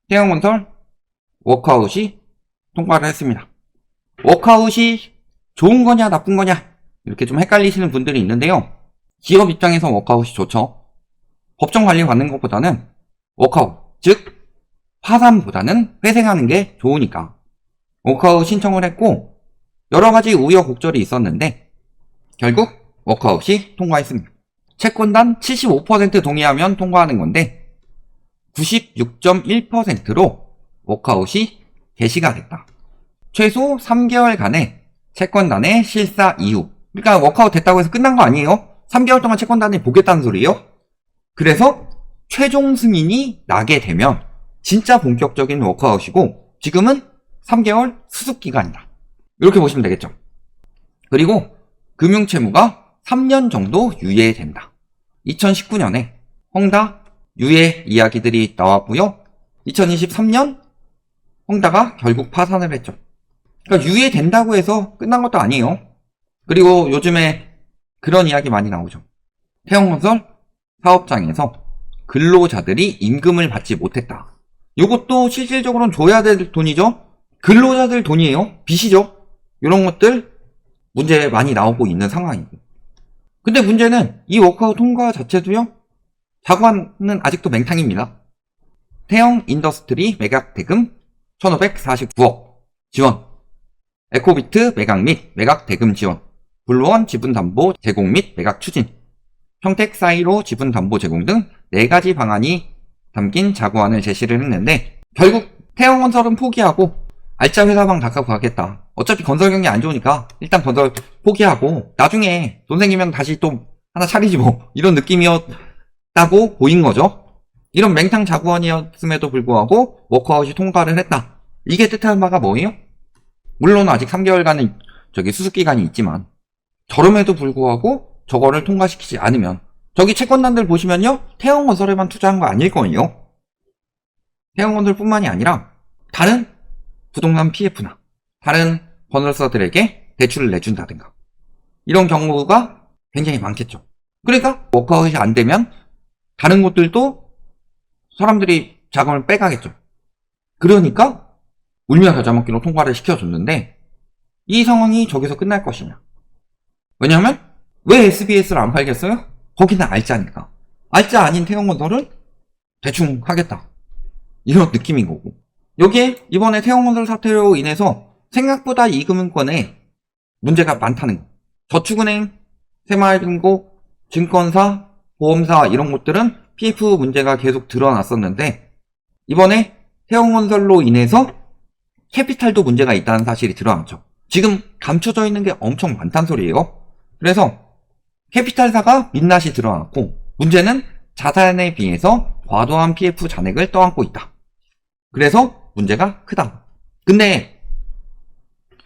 태영건설 워크아웃이 통과를 했습니다. 워크아웃이 좋은 거냐 나쁜 거냐 이렇게 좀 헷갈리시는 분들이 있는데요. 기업 입장에서 워크아웃이 좋죠. 법정 관리 받는 것보다는 워크아웃, 즉 파산보다는 회생하는 게 좋으니까 워크아웃 신청을 했고 여러가지 우여곡절이 있었는데 결국 워크아웃이 통과했습니다. 채권단 75% 동의하면 통과하는 건데 96.1%로 워크아웃이 개시가 됐다. 최소 3개월간의 채권단의 실사 이후, 그러니까 워크아웃 됐다고 해서 끝난 거 아니에요. 3개월 동안 채권단이 보겠다는 소리예요. 그래서 최종 승인이 나게 되면 진짜 본격적인 워크아웃이고 지금은 3개월 수습기간이다. 이렇게 보시면 되겠죠. 그리고 금융채무가 3년 정도 유예된다. 2019년에 헝다 유예 이야기들이 나왔고요. 2023년 헝다가 결국 파산을 했죠. 그러니까 유예된다고 해서 끝난 것도 아니에요. 그리고 요즘에 그런 이야기 많이 나오죠. 태영건설 사업장에서 근로자들이 임금을 받지 못했다. 이것도 실질적으로는 줘야 될 돈이죠. 근로자들 돈이에요. 빚이죠. 이런 것들 문제 많이 나오고 있는 상황이고. 근데 문제는 이 워크아웃 통과 자체도요. 자관은 아직도 맹탕입니다. 태영 인더스트리 매각 대금 1549억 지원, 에코비트 매각 및 매각 대금 지원, 블루원 지분담보 제공 및 매각 추진, 평택 사이로 지분담보 제공 등 4가지 방안이 담긴 자구안을 제시를 했는데 결국 태영건설은 포기하고 알짜 회사방 닦아고 가겠다. 어차피 건설 경기 안 좋으니까 일단 건설 포기하고 나중에 돈 생기면 다시 또 하나 차리지 뭐 이런 느낌이었다고 보인 거죠. 이런 맹탕 자구안이었음에도 불구하고 워크아웃이 통과를 했다. 이게 뜻하는 바가 뭐예요? 물론 아직 3개월간은 수습기간이 있지만 저럼에도 불구하고 저거를 통과시키지 않으면 저기 채권단들 보시면요. 태영건설에만 투자한 거 아닐 거예요. 태영건설뿐만이 아니라 다른 부동산 PF나 다른 건설사들에게 대출을 내준다든가 이런 경우가 굉장히 많겠죠. 그러니까 워크아웃이 안 되면 다른 곳들도 사람들이 자금을 빼가겠죠. 그러니까 울며 겨자 먹기로 통과를 시켜줬는데 이 상황이 저기서 끝날 것이냐. 왜냐하면 왜 SBS를 안 팔겠어요? 거기는 알짜니까. 알짜 아닌 태영건설은 대충 하겠다. 이런 느낌인 거고. 여기에 이번에 태영건설 사태로 인해서 생각보다 이 금융권에 문제가 많다는 거. 저축은행, 새마을금고, 증권사, 보험사 이런 곳들은 PF 문제가 계속 드러났었는데 이번에 태영건설로 인해서 캐피탈도 문제가 있다는 사실이 드러났죠. 지금 감춰져 있는 게 엄청 많단 소리예요. 그래서 캐피탈사가 민낯이 드러났고 문제는 자산에 비해서 과도한 PF 잔액을 떠안고 있다. 그래서 문제가 크다. 근데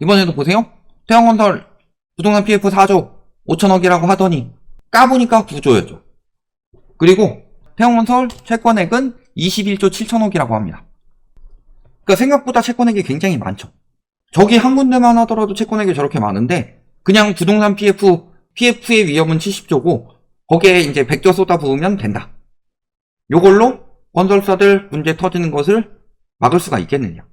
이번에도 보세요. 태영건설 부동산 PF 4조 5천억이라고 하더니 까보니까 9조였죠. 그리고 태영건설 채권액은 21조 7천억이라고 합니다. 그러니까 생각보다 채권액이 굉장히 많죠. 저기 한 군데만 하더라도 채권액이 저렇게 많은데 그냥 부동산 PF의 위험은 70조고 거기에 이제 100조 쏟아 부으면 된다. 요걸로 건설사들 문제 터지는 것을 막을 수가 있겠느냐.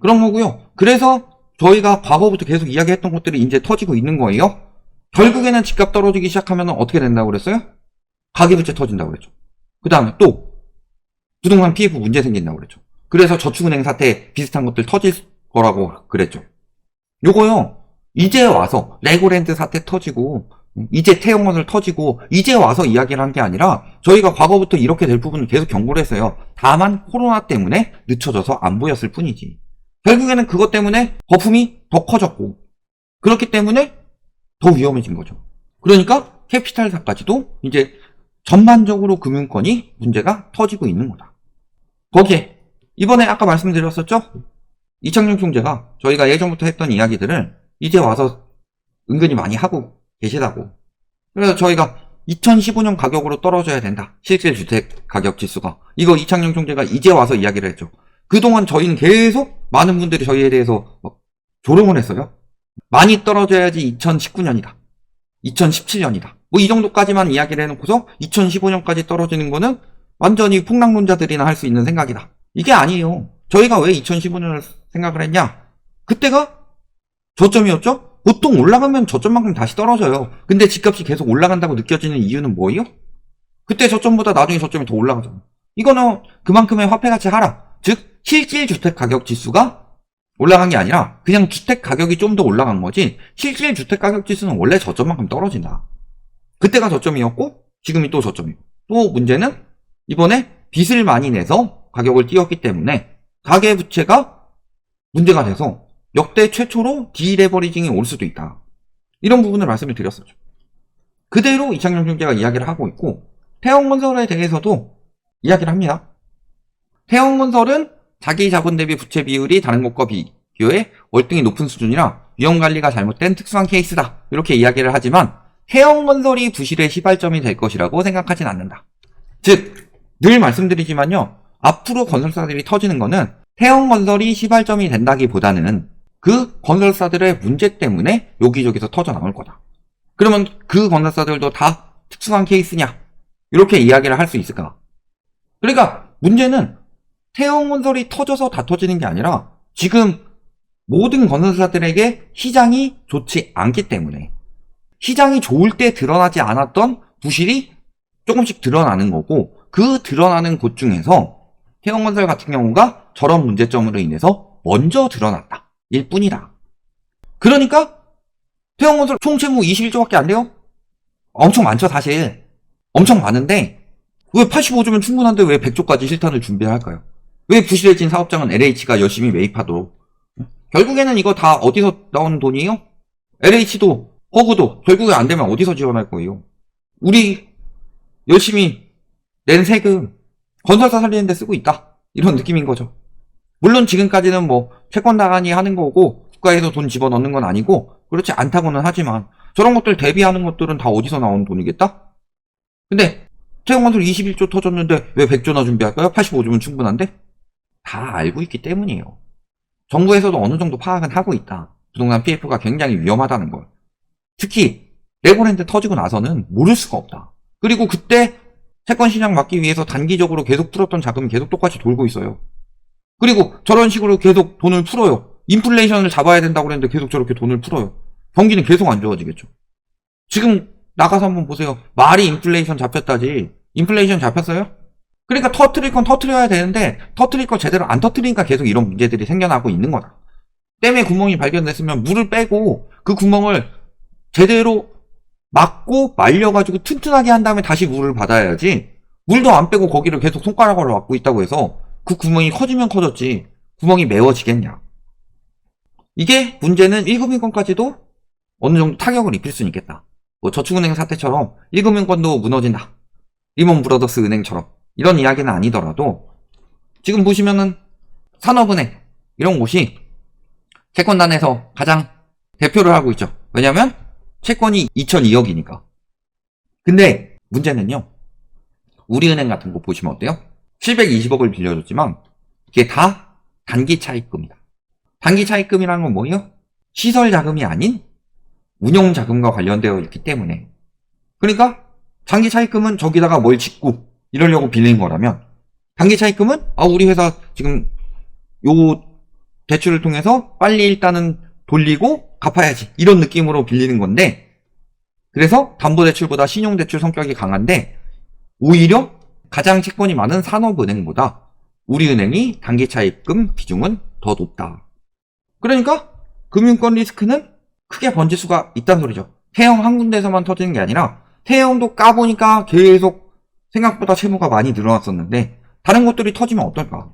그런 거고요. 그래서 저희가 과거부터 계속 이야기했던 것들이 이제 터지고 있는 거예요. 결국에는 집값 떨어지기 시작하면 어떻게 된다고 그랬어요? 가계부채 터진다고 그랬죠. 그 다음에 또 부동산 PF 문제 생긴다고 그랬죠. 그래서 저축은행 사태 비슷한 것들 터질 거라고 그랬죠. 요거요. 이제 와서 레고랜드 사태 터지고 이제 태영건설 터지고 이제 와서 이야기를 한 게 아니라 저희가 과거부터 이렇게 될 부분을 계속 경고를 했어요. 다만 코로나 때문에 늦춰져서 안 보였을 뿐이지. 결국에는 그것 때문에 거품이 더 커졌고 그렇기 때문에 더 위험해진 거죠. 그러니까 캐피탈사까지도 이제 전반적으로 금융권이 문제가 터지고 있는 거다. 거기에 이번에 아까 말씀드렸었죠? 이창용 총재가 저희가 예전부터 했던 이야기들을 이제 와서 은근히 많이 하고 계시다고. 그래서 저희가 2015년 가격으로 떨어져야 된다. 실질 주택 가격 지수가. 이거 이창용 총재가 이제 와서 이야기를 했죠. 그동안 저희는 계속 많은 분들이 저희에 대해서 조롱을 했어요. 많이 떨어져야지 2019년이다. 2017년이다. 뭐 이 정도까지만 이야기를 해놓고서 2015년까지 떨어지는 거는 완전히 폭락론자들이나 할 수 있는 생각이다. 이게 아니에요. 저희가 왜 2015년을 생각을 했냐? 그때가 저점이었죠? 보통 올라가면 저점만큼 다시 떨어져요. 근데 집값이 계속 올라간다고 느껴지는 이유는 뭐예요? 그때 저점보다 나중에 저점이 더 올라가잖아. 이거는 그만큼의 화폐 가치 하락, 즉 실질 주택 가격 지수가 올라간 게 아니라 그냥 주택 가격이 좀 더 올라간 거지, 실질 주택 가격 지수는 원래 저점만큼 떨어진다. 그때가 저점이었고 지금이 또 저점이고, 또 문제는 이번에 빚을 많이 내서 가격을 띄웠기 때문에 가계부채가 문제가 돼서 역대 최초로 디레버리징이 올 수도 있다. 이런 부분을 말씀을 드렸었죠. 그대로 이창용 총재가 이야기를 하고 있고, 태형건설에 대해서도 이야기를 합니다. 태형건설은 자기 자본 대비 부채 비율이 다른 곳과 비교해 월등히 높은 수준이라 위험관리가 잘못된 특수한 케이스다, 이렇게 이야기를 하지만 태형건설이 부실의 시발점이 될 것이라고 생각하진 않는다. 즉, 늘 말씀드리지만요, 앞으로 건설사들이 터지는 거는 태형건설이 시발점이 된다기보다는 그 건설사들의 문제 때문에 여기저기서 터져 나올 거다. 그러면 그 건설사들도 다 특수한 케이스냐? 이렇게 이야기를 할 수 있을까? 그러니까 문제는 태형건설이 터져서 다 터지는 게 아니라 지금 모든 건설사들에게 시장이 좋지 않기 때문에, 시장이 좋을 때 드러나지 않았던 부실이 조금씩 드러나는 거고, 그 드러나는 곳 중에서 태형건설 같은 경우가 저런 문제점으로 인해서 먼저 드러났다 일 뿐이다. 그러니까 태형건설 총 채무 21조밖에 안 돼요? 엄청 많죠. 사실 엄청 많은데 왜 85조면 충분한데 왜 100조까지 실탄을 준비할까요? 왜 부실해진 사업장은 LH가 열심히 매입하도록? 결국에는 이거 다 어디서 나오는 돈이에요? LH도 허구도 결국에 안 되면 어디서 지원할 거예요? 우리 열심히 낸 세금 건설사 살리는 데 쓰고 있다, 이런 느낌인 거죠. 물론 지금까지는 뭐 채권 나가니 하는 거고 국가에서 돈 집어넣는 건 아니고 그렇지 않다고는 하지만, 저런 것들 대비하는 것들은 다 어디서 나오는 돈이겠다? 근데 태형건설 21조 터졌는데 왜 100조나 준비할까요? 85조면 충분한데? 다 알고 있기 때문이에요. 정부에서도 어느 정도 파악은 하고 있다. 부동산 PF가 굉장히 위험하다는 걸. 특히 레고랜드 터지고 나서는 모를 수가 없다. 그리고 그때 채권 시장 막기 위해서 단기적으로 계속 풀었던 자금이 계속 똑같이 돌고 있어요. 그리고 저런 식으로 계속 돈을 풀어요. 인플레이션을 잡아야 된다고 그랬는데 계속 저렇게 돈을 풀어요. 경기는 계속 안 좋아지겠죠. 지금 나가서 한번 보세요. 말이 인플레이션 잡혔다지 인플레이션 잡혔어요? 그러니까 터트릴 건 터트려야 되는데 터트릴 거 제대로 안 터트리니까 계속 이런 문제들이 생겨나고 있는 거다. 댐에 구멍이 발견됐으면 물을 빼고 그 구멍을 제대로 막고 말려가지고 튼튼하게 한 다음에 다시 물을 받아야지, 물도 안 빼고 거기를 계속 손가락으로 막고 있다고 해서 그 구멍이 커지면 커졌지 구멍이 메워지겠냐. 이게 문제는 1금융권까지도 어느 정도 타격을 입힐 수는 있겠다. 뭐 저축은행 사태처럼 1금융권도 무너진다, 리먼 브러더스 은행처럼, 이런 이야기는 아니더라도 지금 보시면은 산업은행 이런 곳이 채권단에서 가장 대표를 하고 있죠. 왜냐면 채권이 2002억이니까. 근데 문제는요, 우리은행 같은 거 보시면 어때요? 720억을 빌려줬지만 이게 다 단기 차입금이다. 단기 차입금이라는 건 뭐예요? 시설 자금이 아닌 운용 자금과 관련되어 있기 때문에. 그러니까 장기 차입금은 저기다가 뭘 짓고 이러려고 빌린 거라면, 단기 차입금은 우리 회사 지금 요 대출을 통해서 빨리 일단은 돌리고 갚아야지, 이런 느낌으로 빌리는 건데, 그래서 담보대출보다 신용대출 성격이 강한데 오히려 가장 채권이 많은 산업은행보다 우리은행이 단기 차입금 비중은 더 높다. 그러니까 금융권 리스크는 크게 번질 수가 있다는 소리죠. 태형 한 군데에서만 터지는 게 아니라 태형도 까보니까 계속 생각보다 채무가 많이 늘어났었는데 다른 것들이 터지면 어떨까,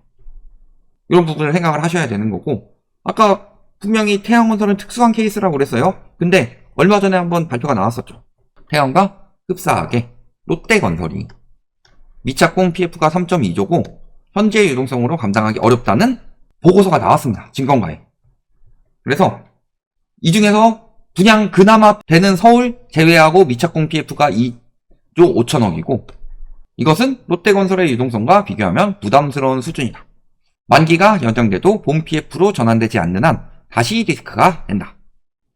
이런 부분을 생각을 하셔야 되는 거고, 아까 분명히 태형건설은 특수한 케이스라고 그랬어요. 근데 얼마 전에 한번 발표가 나왔었죠. 태형과 흡사하게 롯데건설이 미착공 PF가 3.2조고 현재 유동성으로 감당하기 어렵다는 보고서가 나왔습니다. 증권가에. 그래서 이 중에서 그냥 그나마 되는 서울 제외하고 미착공 PF가 2조 5천억이고, 이것은 롯데건설의 유동성과 비교하면 부담스러운 수준이다. 만기가 연장돼도 본 PF로 전환되지 않는 한 다시 리스크가 된다.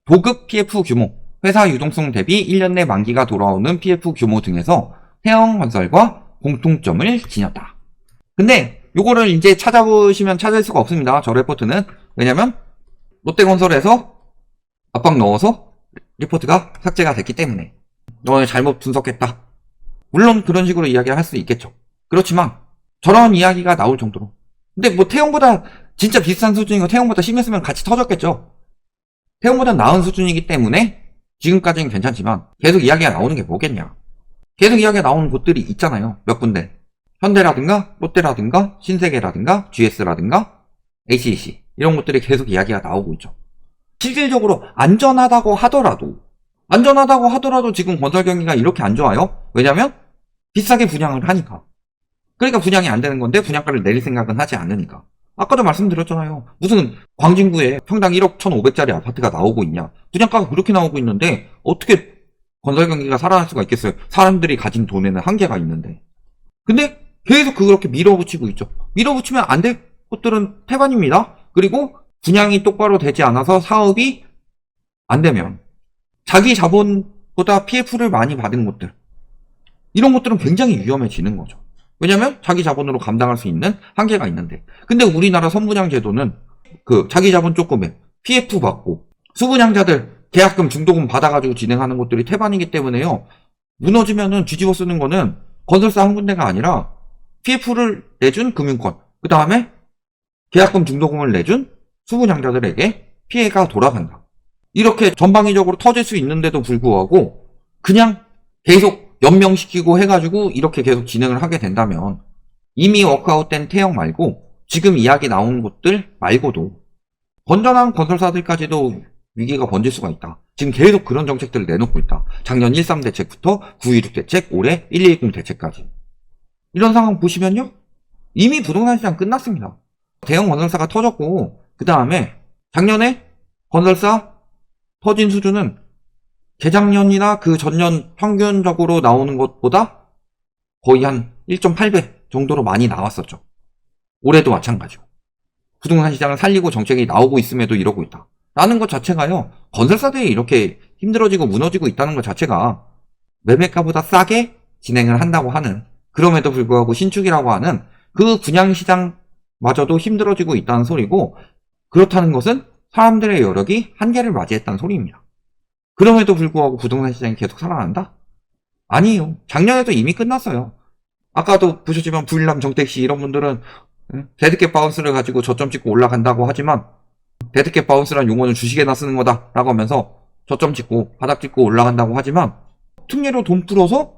도급 PF 규모, 회사 유동성 대비 1년 내 만기가 돌아오는 PF 규모 등에서 태형건설과 공통점을 지녔다. 근데 요거를 이제 찾아보시면 찾을 수가 없습니다. 저 레포트는. 왜냐면 롯데건설에서 압박 넣어서 리포트가 삭제가 됐기 때문에 너네 잘못 분석했다. 물론 그런 식으로 이야기를 할 수 있겠죠. 그렇지만 저런 이야기가 나올 정도로. 근데 뭐 태용보다 진짜 비슷한 수준이고 태용보다 심했으면 같이 터졌겠죠. 태용보다 나은 수준이기 때문에 지금까지는 괜찮지만 계속 이야기가 나오는 게 뭐겠냐. 계속 이야기가 나오는 곳들이 있잖아요. 몇 군데. 현대라든가 롯데라든가 신세계라든가 GS라든가 HEC 이런 것들이 계속 이야기가 나오고 있죠. 실질적으로 안전하다고 하더라도 지금 건설 경기가 이렇게 안 좋아요. 왜냐면 비싸게 분양을 하니까. 그러니까 분양이 안 되는 건데 분양가를 내릴 생각은 하지 않으니까. 아까도 말씀드렸잖아요. 무슨 광진구에 평당 1억 1,500짜리 아파트가 나오고 있냐. 분양가가 그렇게 나오고 있는데 어떻게 건설 경기가 살아날 수가 있겠어요. 사람들이 가진 돈에는 한계가 있는데. 근데 계속 그렇게 밀어붙이고 있죠. 밀어붙이면 안 될 것들은 태반입니다. 그리고 분양이 똑바로 되지 않아서 사업이 안 되면 자기 자본보다 PF를 많이 받은 것들, 이런 것들은 굉장히 위험해지는 거죠. 왜냐면 자기 자본으로 감당할 수 있는 한계가 있는데. 근데 우리나라 선분양 제도는 그 자기 자본 조금에 PF 받고 수분양자들 계약금 중도금 받아가지고 진행하는 것들이 태반이기 때문에요. 무너지면은 뒤집어 쓰는 거는 건설사 한 군데가 아니라 PF를 내준 금융권, 그 다음에 계약금 중도금을 내준 수분양자들에게 피해가 돌아간다. 이렇게 전방위적으로 터질 수 있는데도 불구하고 그냥 계속 연명시키고 해가지고 이렇게 계속 진행을 하게 된다면 이미 워크아웃된 태형 말고 지금 이야기 나온 곳들 말고도 건전한 건설사들까지도 위기가 번질 수가 있다. 지금 계속 그런 정책들을 내놓고 있다. 작년 13 대책부터 916 대책, 올해 110 대책까지. 이런 상황 보시면요. 이미 부동산 시장 끝났습니다. 대형 건설사가 터졌고 그 다음에 작년에 건설사 터진 수준은 재작년이나 그 전년 평균적으로 나오는 것보다 거의 한 1.8배 정도로 많이 나왔었죠. 올해도 마찬가지고. 부동산 시장을 살리고 정책이 나오고 있음에도 이러고 있다. 라는 것 자체가요. 건설사들이 이렇게 힘들어지고 무너지고 있다는 것 자체가 매매가보다 싸게 진행을 한다고 하는, 그럼에도 불구하고 신축이라고 하는 그 분양시장마저도 힘들어지고 있다는 소리고, 그렇다는 것은 사람들의 여력이 한계를 맞이했다는 소리입니다. 그럼에도 불구하고 부동산 시장이 계속 살아난다? 아니에요. 작년에도 이미 끝났어요. 아까도 보셨지만 부일남 정택시 이런 분들은 데드캣 바운스를 가지고 저점 찍고 올라간다고 하지만 데드캣 바운스란 용어는 주식에나 쓰는 거다 라고 하면서 저점 찍고 바닥 찍고 올라간다고 하지만 특례로 돈 풀어서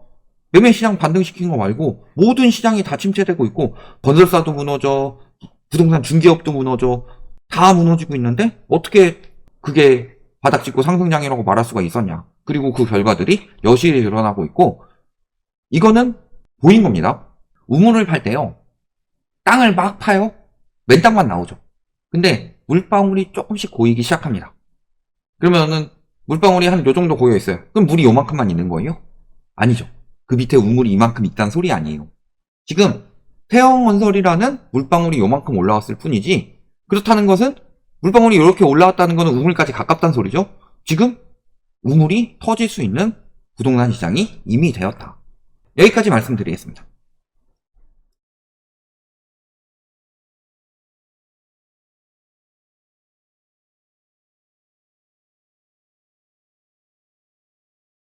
매매시장 반등시킨 거 말고 모든 시장이 다 침체되고 있고 건설사도 무너져, 부동산 중개업도 무너져, 다 무너지고 있는데 어떻게 그게 바닥 찍고 상승장이라고 말할 수가 있었냐. 그리고 그 결과들이 여실히 드러나고 있고, 이거는 보인 겁니다. 우물을 팔 때요, 땅을 막 파요. 맨 땅만 나오죠. 근데 물방울이 조금씩 고이기 시작합니다. 그러면은 물방울이 한 요 정도 고여 있어요. 그럼 물이 요만큼만 있는 거예요? 아니죠. 그 밑에 우물이 이만큼 있다는 소리 아니에요. 지금 태형건설이라는 물방울이 요만큼 올라왔을 뿐이지, 그렇다는 것은 물방울이 이렇게 올라왔다는 것은 우물까지 가깝다는 소리죠. 지금 우물이 터질 수 있는 부동산 시장이 이미 되었다. 여기까지 말씀드리겠습니다.